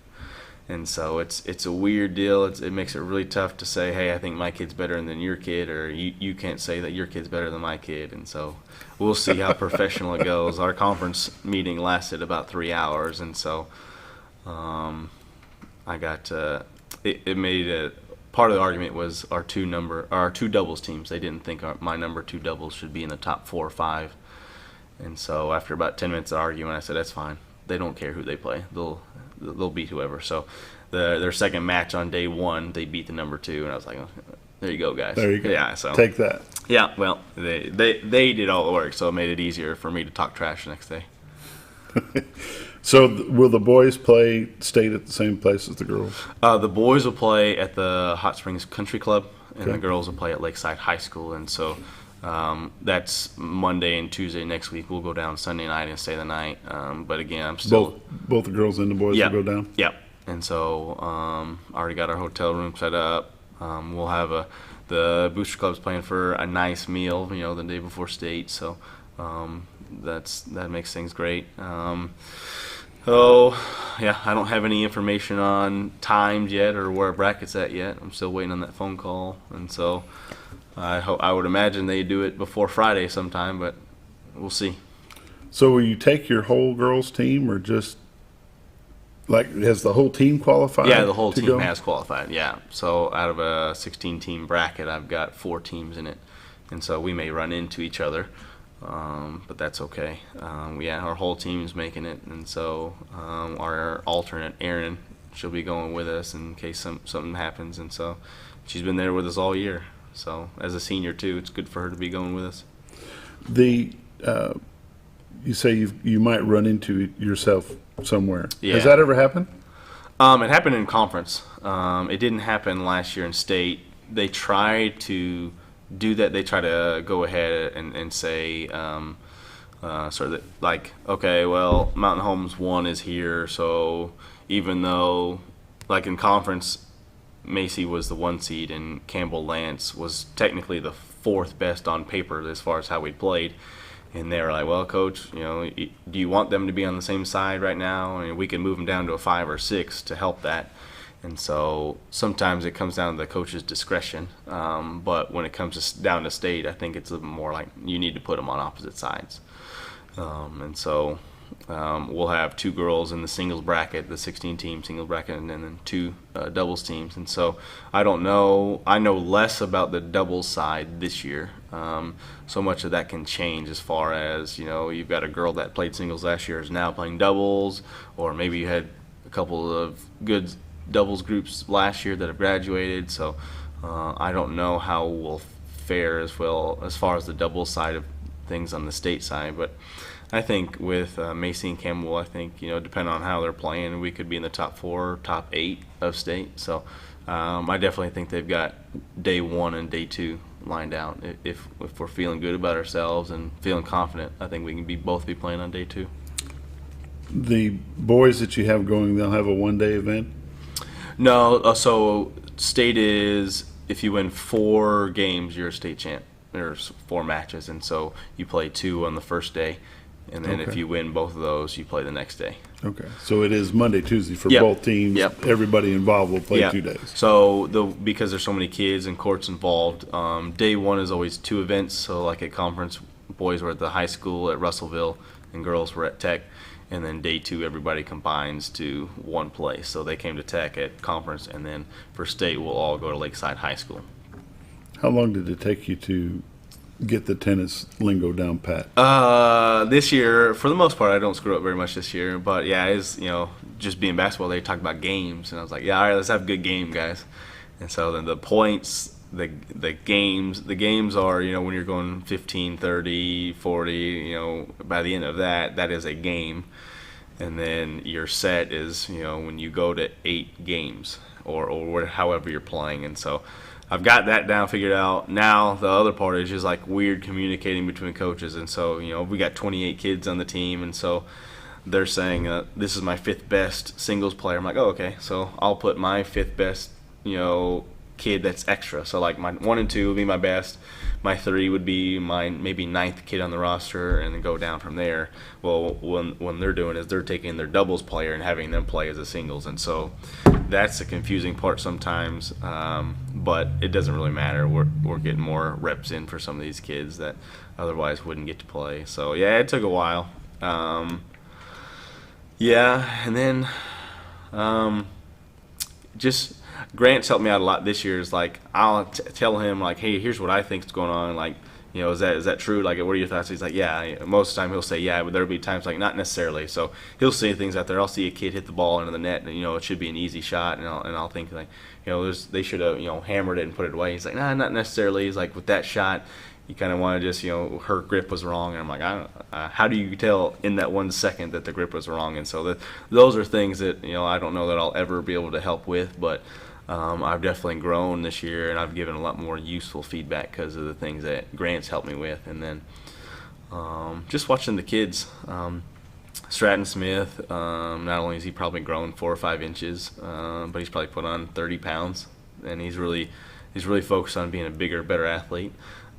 And so it's a weird deal. It makes it really tough to say, hey, I think my kid's better than your kid, or you can't say that your kid's better than my kid. And so we'll see how professional it goes. Our conference meeting lasted about 3 hours, and so I got it made a part of the argument was our two doubles teams. They didn't think my number 2 doubles should be in the top 4 or 5. And so after about 10 minutes of argument, I said, that's fine. They don't care who they play. They'll beat whoever. So their second match on day 1, they beat the number 2, and I was like, oh, there you go, guys. There you go. Yeah, so take that. Yeah, well, they did all the work, so it made it easier for me to talk trash the next day. So will the boys play state at the same place as the girls? The boys will play at the Hot Springs Country Club, and the girls will play at Lakeside High School. And so that's Monday and Tuesday next week. We'll go down Sunday night and stay the night. But again, I'm still both the girls and the boys will go down. Yep. And so already got our hotel room set up. We'll have the Booster Club's playing for a nice meal, the day before state. So that makes things great. I don't have any information on times yet or where bracket's at yet. I'm still waiting on that phone call, and so I would imagine they do it before Friday sometime, but we'll see. So will you take your whole girls team, or just has the whole team qualified? Yeah, the whole team has qualified. Yeah, so out of a 16-team bracket, I've got 4 teams in it, and so we may run into each other. But that's okay. Our whole team's making it, and so our alternate, Erin, she'll be going with us in case something happens, and so she's been there with us all year. So as a senior too, it's good for her to be going with us. You say you might run into yourself somewhere. Yeah. Has that ever happened? It happened in conference. It didn't happen last year in state. They tried to do that. They try to go ahead and say sort of like, okay, well, Mountain Homes 1 is here, so even though like in conference Macy was the 1 seed and Campbell Lance was technically the 4th best on paper as far as how we played, and they were like, well, coach, do you want them to be on the same side right now? I mean, we can move them down to a 5 or 6 to help that. And so sometimes it comes down to the coach's discretion. But when it comes down to state, I think it's a little more like you need to put them on opposite sides. And so we'll have 2 girls in the singles bracket, the 16-team singles bracket, and then 2 doubles teams. And so I don't know. I know less about the doubles side this year. So much of that can change as far as, you've got a girl that played singles last year is now playing doubles, or maybe you had a couple of good doubles groups last year that have graduated. So I don't know how we'll fare as well as far as the doubles side of things on the state side. But I think with Macy and Campbell, I think, depending on how they're playing, we could be in the top 4, top 8 of state. So I definitely think they've got day 1 and day 2 lined out. If we're feeling good about ourselves and feeling confident, I think we can both be playing on day 2. The boys that you have going, they'll have a one-day event? No, so state is, if you win 4 games, you're a state champ. There's 4 matches, and so you play 2 on the first day, and then if you win both of those, you play the next day. Okay, so it is Monday, Tuesday for both teams. Everybody involved will play 2 days. So because there's so many kids and courts involved, day 1 is always 2 events. So like at conference, boys were at the high school at Russellville, and girls were at Tech. And then day 2, everybody combines to one place. So they came to Tech at conference, and then for state, we'll all go to Lakeside High School. How long did it take you to get the tennis lingo down pat? This year, for the most part, I don't screw up very much this year. But yeah, it's, just being basketball, they talk about games, and I was like, yeah, all right, let's have a good game, guys. And so then the points, the games are, when you're going 15, 30, 40, by the end of that is a game. And then your set is, when you go to 8 games or however you're playing. And so I've got that down, figured out. Now the other part is just like weird communicating between coaches. And so, we got 28 kids on the team, and so they're saying, this is my 5th best singles player. I'm like, oh, okay. So I'll put my 5th best, kid that's extra. So like my 1 and 2 would be my best. My 3 would be my maybe 9th kid on the roster, and then go down from there. Well, when they're doing is they're taking their doubles player and having them play as a singles, and so that's the confusing part sometimes. But it doesn't really matter. We're getting more reps in for some of these kids that otherwise wouldn't get to play. So yeah, it took a while. And then just Grant's helped me out a lot this year. Is like I'll tell him like, hey, here's what I think is going on. Like, is that true? Like, what are your thoughts? He's like, yeah. Most of the time he'll say yeah, but there'll be times like not necessarily. So he'll see things out there. I'll see a kid hit the ball into the net, and it should be an easy shot, and I'll think like, they should have hammered it and put it away. He's like, nah, not necessarily. He's like, with that shot, you kind of want to just her grip was wrong, and I'm like, how do you tell in that 1 second that the grip was wrong? And so those are things that I don't know that I'll ever be able to help with, but I've definitely grown this year, and I've given a lot more useful feedback because of the things that Grant's helped me with. And then just watching the kids, Stratton Smith, not only has he probably grown 4 or 5 inches, but he's probably put on 30 pounds, and he's really focused on being a bigger, better athlete.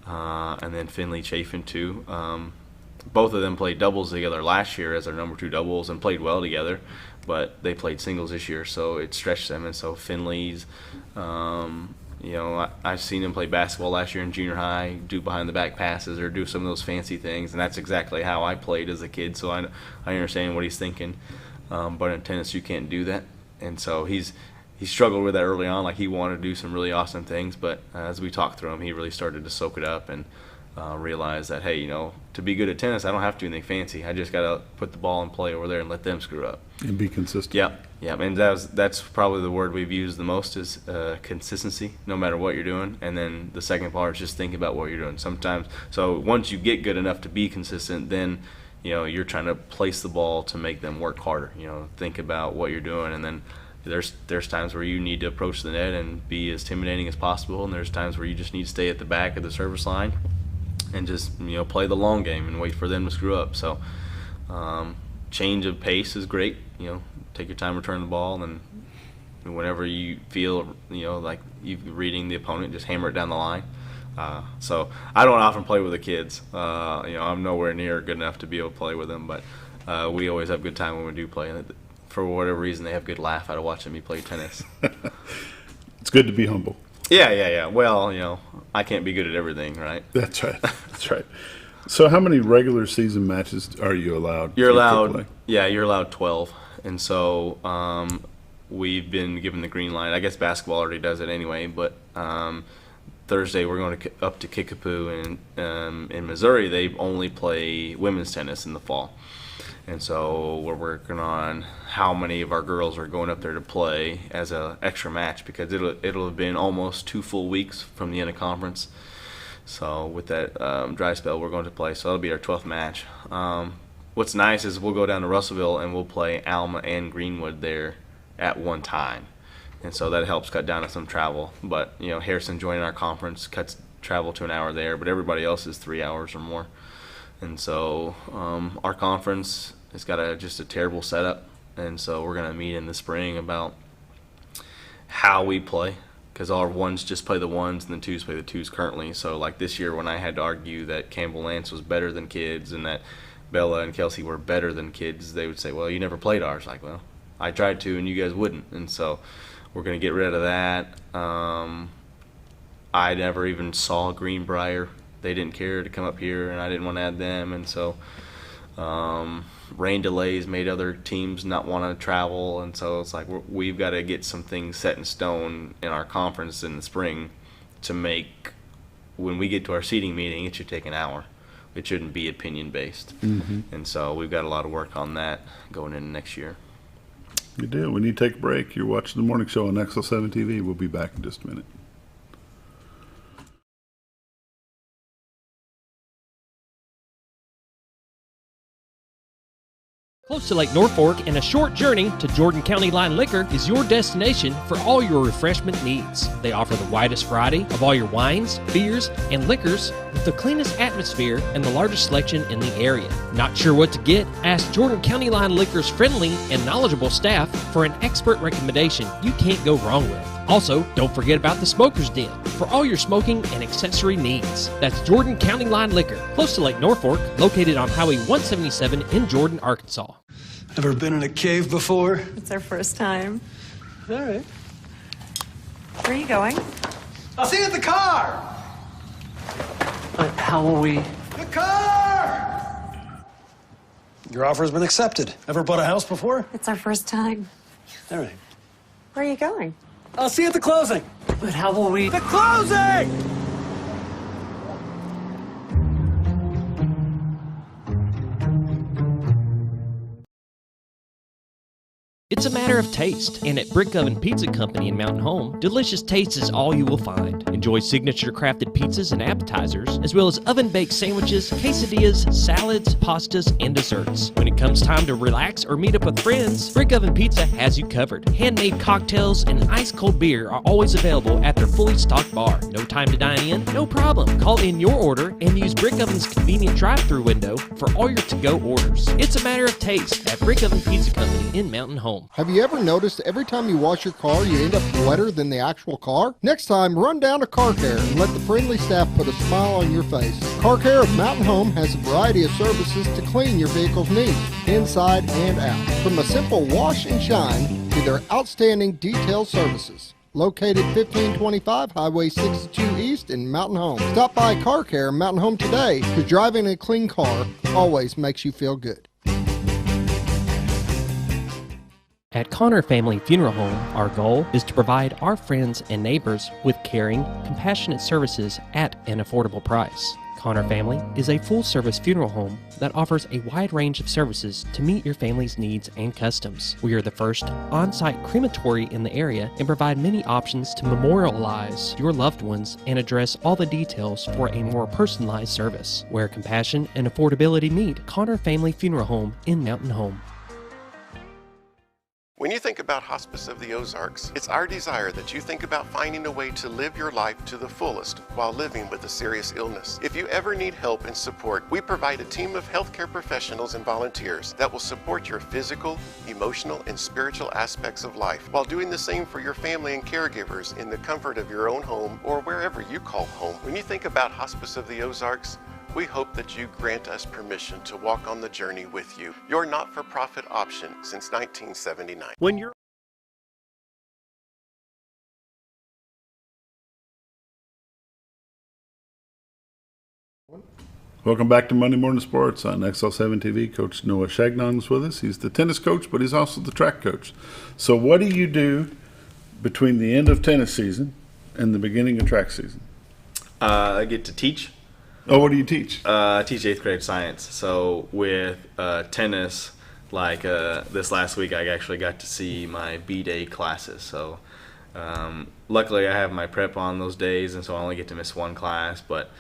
And then Finley Chafin too. Both of them played doubles together last year as their number 2 doubles and played well together, but they played singles this year, so it stretched them. And so Finley's, I've seen him play basketball last year in junior high, do behind the back passes or do some of those fancy things, and that's exactly how I played as a kid, so I understand what he's thinking. But in tennis you can't do that, and so he struggled with that early on. Like, he wanted to do some really awesome things, but as we talked through him, he really started to soak it up and realize that, hey, to be good at tennis, I don't have to do anything fancy. I just got to put the ball in play over there and let them screw up. And be consistent. Yeah. And that's probably the word we've used the most is consistency, no matter what you're doing. And then the second part is just think about what you're doing. Sometimes, so once you get good enough to be consistent, then you're trying to place the ball to make them work harder. Think about what you're doing, and then there's times where you need to approach the net and be as intimidating as possible, and there's times where you just need to stay at the back of the service line and just play the long game and wait for them to screw up. So change of pace is great. Take your time, return the ball, and whenever you feel like you're reading the opponent, just hammer it down the line. So I don't often play with the kids. I'm nowhere near good enough to be able to play with them, but we always have a good time when we do play. And for whatever reason, they have a good laugh out of watching me play tennis. It's good to be humble. Yeah. Well, I can't be good at everything, right? That's right. That's right. So how many regular season matches are you allowed? You're allowed. AAA? Yeah, you're allowed 12, and so we've been given the green light. I guess basketball already does it anyway, but Thursday we're going up to Kickapoo, and in Missouri they only play women's tennis in the fall, and so we're working on how many of our girls are going up there to play as an extra match, because it'll have been almost 2 full weeks from the end of conference. So with that dry spell, we're going to play. So that'll be our 12th match. What's nice is we'll go down to Russellville and we'll play Alma and Greenwood there at one time, and so that helps cut down on some travel. But Harrison joining our conference cuts travel to an hour there, but everybody else is 3 hours or more. And so our conference has got just a terrible setup, and so we're going to meet in the spring about how we play, because our ones just play the ones and the twos play the twos currently. So like this year when I had to argue that Campbell Lance was better than kids and that Bella and Kelsey were better than kids, they would say, well, you never played ours. Like, well, I tried to and you guys wouldn't. And so we're going to get rid of that. I never even saw Greenbrier. They didn't care to come up here, and I didn't want to add them. And so rain delays made other teams not want to travel, and so it's like we've got to get some things set in stone in our conference in the spring to make, when we get to our seating meeting, it should take an hour. It shouldn't be opinion based. And so we've got a lot of work on that going into next year. Good deal. We need to take a break. You're watching the morning show on XL7-TV. We'll be back in just a minute. Close to Lake Norfolk and a short journey to Jordan County Line Liquor is your destination for all your refreshment needs. They offer the widest variety of all your wines, beers, and liquors with the cleanest atmosphere and the largest selection in the area. Not sure what to get? Ask Jordan County Line Liquor's friendly and knowledgeable staff for an expert recommendation you can't go wrong with. Also, don't forget about the Smoker's Den for all your smoking and accessory needs. That's Jordan County Line Liquor, close to Lake Norfolk, located on Highway 177 in Jordan, Arkansas. Ever been in a cave before? It's our first time. All right. Where are you going? I'll see you at the car! How will we? The car! Your offer's been accepted. Ever bought a house before? It's our first time. All right. Where are you going? I'll see you at the closing. But how will we? The closing! It's a matter of taste, and at Brick Oven Pizza Company in Mountain Home, delicious taste is all you will find. Enjoy signature crafted pizzas and appetizers, as well as oven-baked sandwiches, quesadillas, salads, pastas, and desserts. When it comes time to relax or meet up with friends, Brick Oven Pizza has you covered. Handmade cocktails and ice-cold beer are always available at their fully stocked bar. No time to dine in? No problem. Call in your order and use Brick Oven's convenient drive-thru window for all your to-go orders. It's a matter of taste at Brick Oven Pizza Company in Mountain Home. Have you ever noticed every time you wash your car, you end up wetter than the actual car? Next time, run down to Car Care and let the friendly staff put a smile on your face. Car Care of Mountain Home has a variety of services to clean your vehicle's needs, inside and out. From a simple wash and shine to their outstanding detail services. Located 1525 Highway 62 East in Mountain Home. Stop by Car Care Mountain Home today, because driving a clean car always makes you feel good. At Connor Family Funeral Home, our goal is to provide our friends and neighbors with caring, compassionate services at an affordable price. Connor Family is a full-service funeral home that offers a wide range of services to meet your family's needs and customs. We are the first on-site crematory in the area and provide many options to memorialize your loved ones and address all the details for a more personalized service. Where compassion and affordability meet, Connor Family Funeral Home in Mountain Home. When you think about Hospice of the Ozarks, it's our desire that you think about finding a way to live your life to the fullest while living with a serious illness. If you ever need help and support, we provide a team of healthcare professionals and volunteers that will support your physical, emotional, and spiritual aspects of life while doing the same for your family and caregivers in the comfort of your own home or wherever you call home. When you think about Hospice of the Ozarks, We hope that you grant us permission to walk on the journey with you. Your not-for-profit option since 1979. When you're Welcome back to Monday Morning Sports on XL7-TV. Coach Noah Chagnon is with us. He's the tennis coach, but he's also the track coach. So what do you do between the end of tennis season and the beginning of track season? I get to teach. Oh, what do you teach? I teach 8th grade science. So with tennis, like this last week, I actually got to see my B-Day classes. So luckily I have my prep on those days, and so I only get to miss one class. But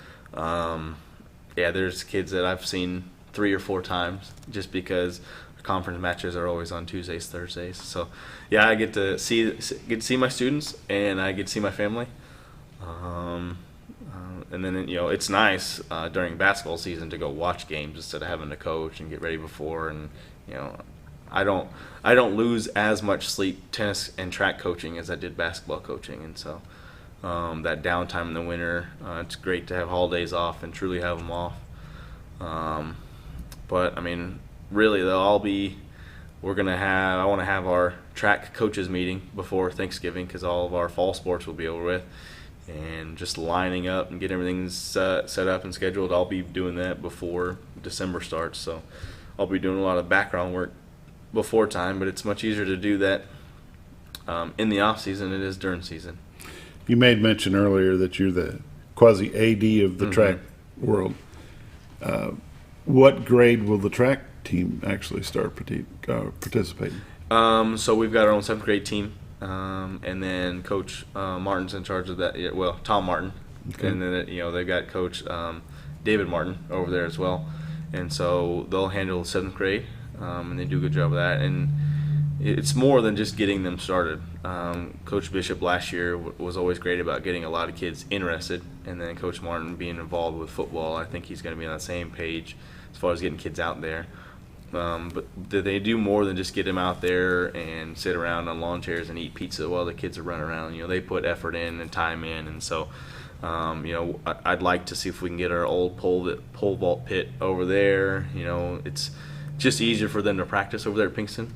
yeah, there's kids that I've seen 3 or 4 times just because conference matches are always on Tuesdays, Thursdays. So yeah, I get to see my students, and I get to see my family. And then it's nice during basketball season to go watch games instead of having to coach and get ready before. And I don't lose as much sleep tennis and track coaching as I did basketball coaching, and so. That downtime in the winter, it's great to have holidays off and truly have them off. But I mean, really, I want to have our track coaches meeting before Thanksgiving, because all of our fall sports will be over with, and just lining up and get everything set up and scheduled. I'll be doing that before December starts, so I'll be doing a lot of background work before time, but it's much easier to do that in the off season than it is during season. You made mention earlier that you're the quasi-AD of the track world. What grade will the track team actually start participating? So we've got our own 7th grade team, and then Coach Martin's in charge of that. Well, Tom Martin, okay. And then they've got Coach David Martin over there as well, and so they'll handle 7th grade, and they do a good job of that. And it's more than just getting them started. Coach Bishop last year was always great about getting a lot of kids interested, and then Coach Martin being involved with football, I think he's going to be on the same page as far as getting kids out there. But they do more than just get them out there and sit around on lawn chairs and eat pizza while the kids are running around. They put effort in and time in, and so I'd like to see if we can get our old pole vault pit over there. It's just easier for them to practice over there at Pinkston.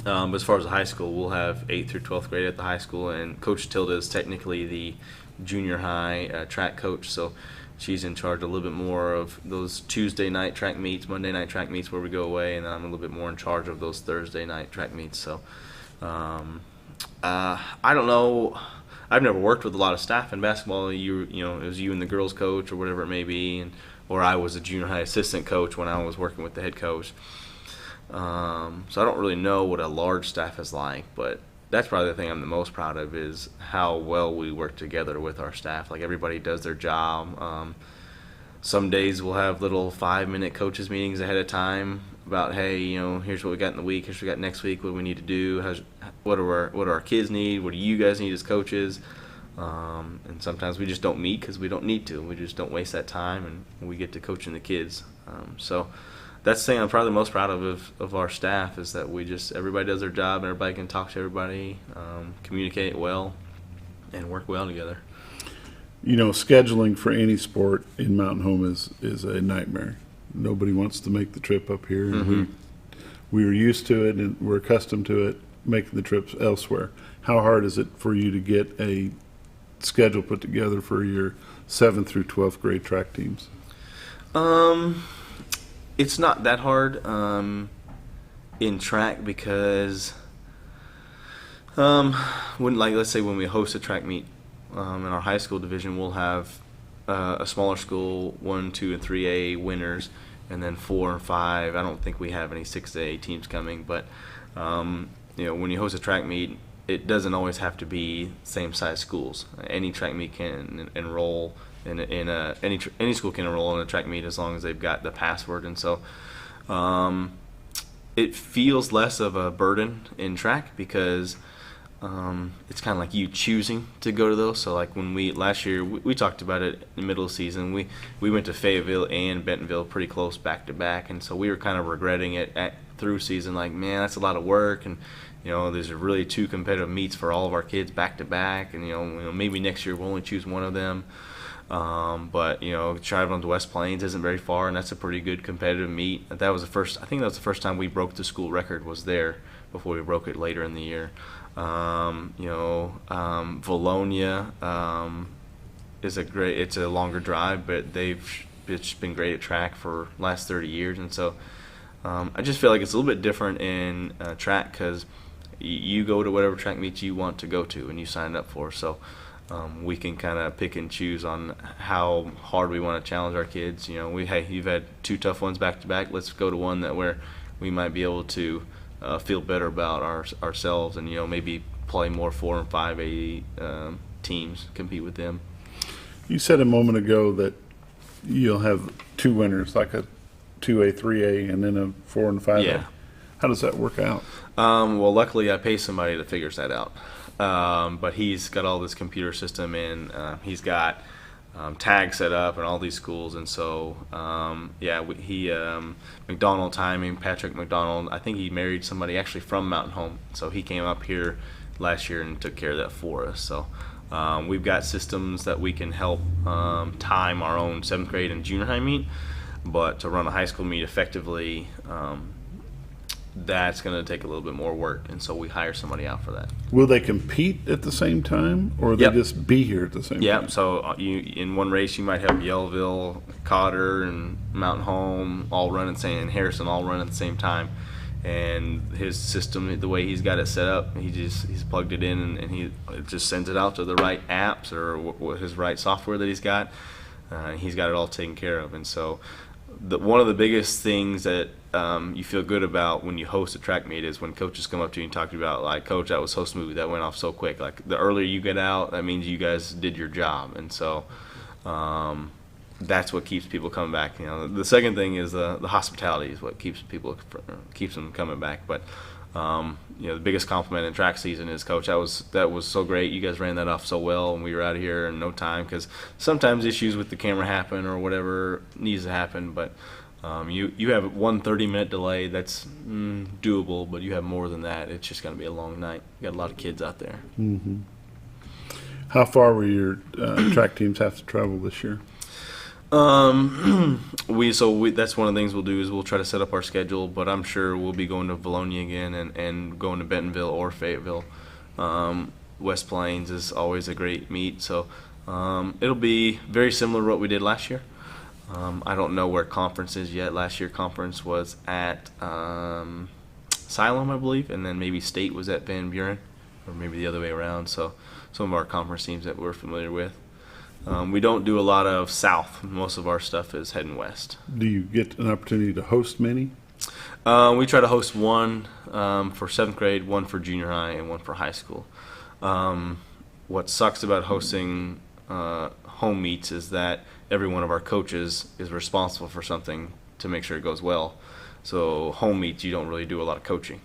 But as far as the high school, we'll have 8th through 12th grade at the high school, and Coach Tilda is technically the junior high track coach, so she's in charge a little bit more of those Tuesday night track meets, Monday night track meets where we go away, and then I'm a little bit more in charge of those Thursday night track meets. So I don't know. I've never worked with a lot of staff in basketball. It was you and the girls coach or whatever it may be, or I was a junior high assistant coach when I was working with the head coach. So I don't really know what a large staff is like, but that's probably the thing I'm the most proud of is how well we work together with our staff. Like, everybody does their job. Some days we'll have little 5-minute coaches meetings ahead of time about, hey, here's what we got in the week, here's what we got next week, what do we need to do, what do our kids need, what do you guys need as coaches. And sometimes we just don't meet because we don't need to. We just don't waste that time, and we get to coaching the kids. So that's the thing I'm probably the most proud of our staff, is that everybody does their job, and everybody can talk to everybody, communicate well, and work well together. Scheduling for any sport in Mountain Home is a nightmare. Nobody wants to make the trip up here. And we are used to it, and we're accustomed to it, making the trips elsewhere. How hard is it for you to get a schedule put together for your 7th through 12th grade track teams? It's not that hard in track because let's say when we host a track meet in our high school division, we'll have a smaller school 1, 2, and 3A winners, and then 4 and 5. I don't think we have any 6A teams coming, but when you host a track meet, it doesn't always have to be same size schools. Any track meet can enroll. Any school can enroll in a track meet as long as they've got the password, and so it feels less of a burden in track because it's kind of like you choosing to go to those. So like when last year we talked about it in the middle of the season, we went to Fayetteville and Bentonville pretty close back to back, and so we were kind of regretting it through season, like, man, that's a lot of work, and there's really 2 competitive meets for all of our kids back to back, and maybe next year we'll only choose one of them. But traveling to West Plains isn't very far, and that's a pretty good competitive meet. I think that was the first time we broke the school record was there before we broke it later in the year. Valonia it's a longer drive, but it's been great at track for the last 30 years, and so I just feel like it's a little bit different in track because you go to whatever track meets you want to go to and you sign up for. So we can kind of pick and choose on how hard we want to challenge our kids. You've had 2 tough ones back to back. Let's go to one where we might be able to feel better about ourselves and maybe play more 4 and 5A teams, compete with them. You said a moment ago that you'll have 2 winners, like a 2A, 3A, and then a 4 and 5A. Yeah. How does that work out? Well, luckily I pay somebody that figures that out. But he's got all this computer system and he's got tags set up in all these schools, and so McDonald timing, Patrick McDonald, I think he married somebody actually from Mountain Home, so he came up here last year and took care of that for us. So we've got systems that we can help time our own 7th grade and junior high meet, but to run a high school meet effectively, that's going to take a little bit more work, and so we hire somebody out for that. Will they compete at the same time, or they just be here at the same time? Yeah, so in one race you might have Yellville, Cotter, and Mountain Home all running, and Harrison all running at the same time. And his system, the way he's got it set up, he's plugged it in and he just sends it out to the right apps or his right software that he's got. He's got it all taken care of, and so one of the biggest things that you feel good about when you host a track meet is when coaches come up to you and talk to you about, like, Coach, that was so smooth, that went off so quick. Like, the earlier you get out, that means you guys did your job, and so that's what keeps people coming back. The second thing is the hospitality is what keeps them coming back. But the biggest compliment in track season is, Coach, that was so great. You guys ran that off so well, and we were out of here in no time, because sometimes issues with the camera happen or whatever needs to happen. But you have one 30-minute delay that's doable, but you have more than that. It's just going to be a long night. You got a lot of kids out there. Mm-hmm. How far will your track teams have to travel this year? That's one of the things we'll do is we'll try to set up our schedule, but I'm sure we'll be going to Valonia again and going to Bentonville or Fayetteville. West Plains is always a great meet, so it'll be very similar to what we did last year. I don't know where conference is yet. Last year conference was at Siloam, I believe, and then maybe state was at Van Buren, or maybe the other way around. So some of our conference teams that we're familiar with. We don't do a lot of south. Most of our stuff is heading west. Do you get an opportunity to host many? We try to host one for 7th grade, one for junior high, and one for high school. What sucks about hosting home meets is that every one of our coaches is responsible for something to make sure it goes well. So home meets, you don't really do a lot of coaching.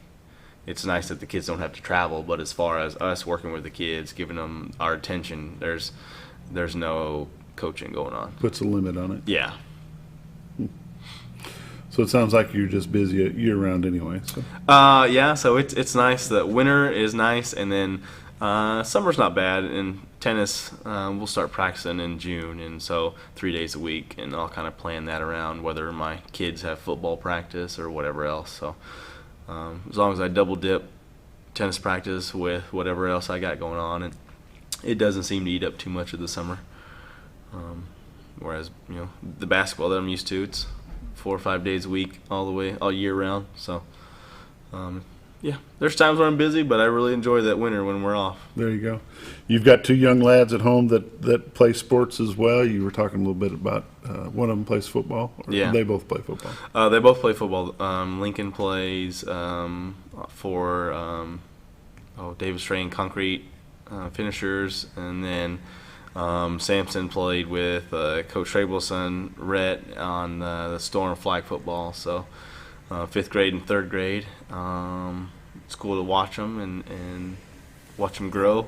It's nice that the kids don't have to travel, but as far as us working with the kids, giving them our attention, there's no coaching going on. Puts a limit on it. Yeah. So it sounds like you're just busy year-round anyway. So. Yeah, so it's nice. The winter is nice, and then summer's not bad. In tennis, we'll start practicing in June, and so 3 days a week, and I'll kind of plan that around whether my kids have football practice or whatever else. So as long as I double-dip tennis practice with whatever else I got going on, and it doesn't seem to eat up too much of the summer. Whereas, the basketball that I'm used to, it's 4 or 5 days a week all year round. So, yeah, there's times when I'm busy, but I really enjoy that winter when we're off. There you go. You've got 2 young lads at home that play sports as well. You were talking a little bit about one of them plays football. Or yeah. They both play football. They both play football. Lincoln plays for Davis Train Concrete finishers, and then Sampson played with Coach Trabelson, Rhett on the Storm flag football. So 5th grade and 3rd grade. It's cool to watch them and watch them grow.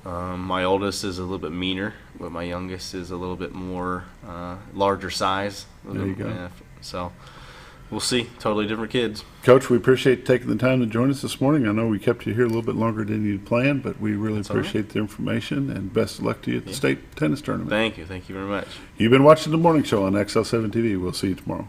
My oldest is a little bit meaner, but my youngest is a little bit more larger size. There you go. So we'll see. Totally different kids. Coach, we appreciate you taking the time to join us this morning. I know we kept you here a little bit longer than you'd planned, but we really appreciate the information, and best of luck to you at the state tennis tournament. Thank you. Thank you very much. You've been watching The Morning Show on XL7-TV. We'll see you tomorrow.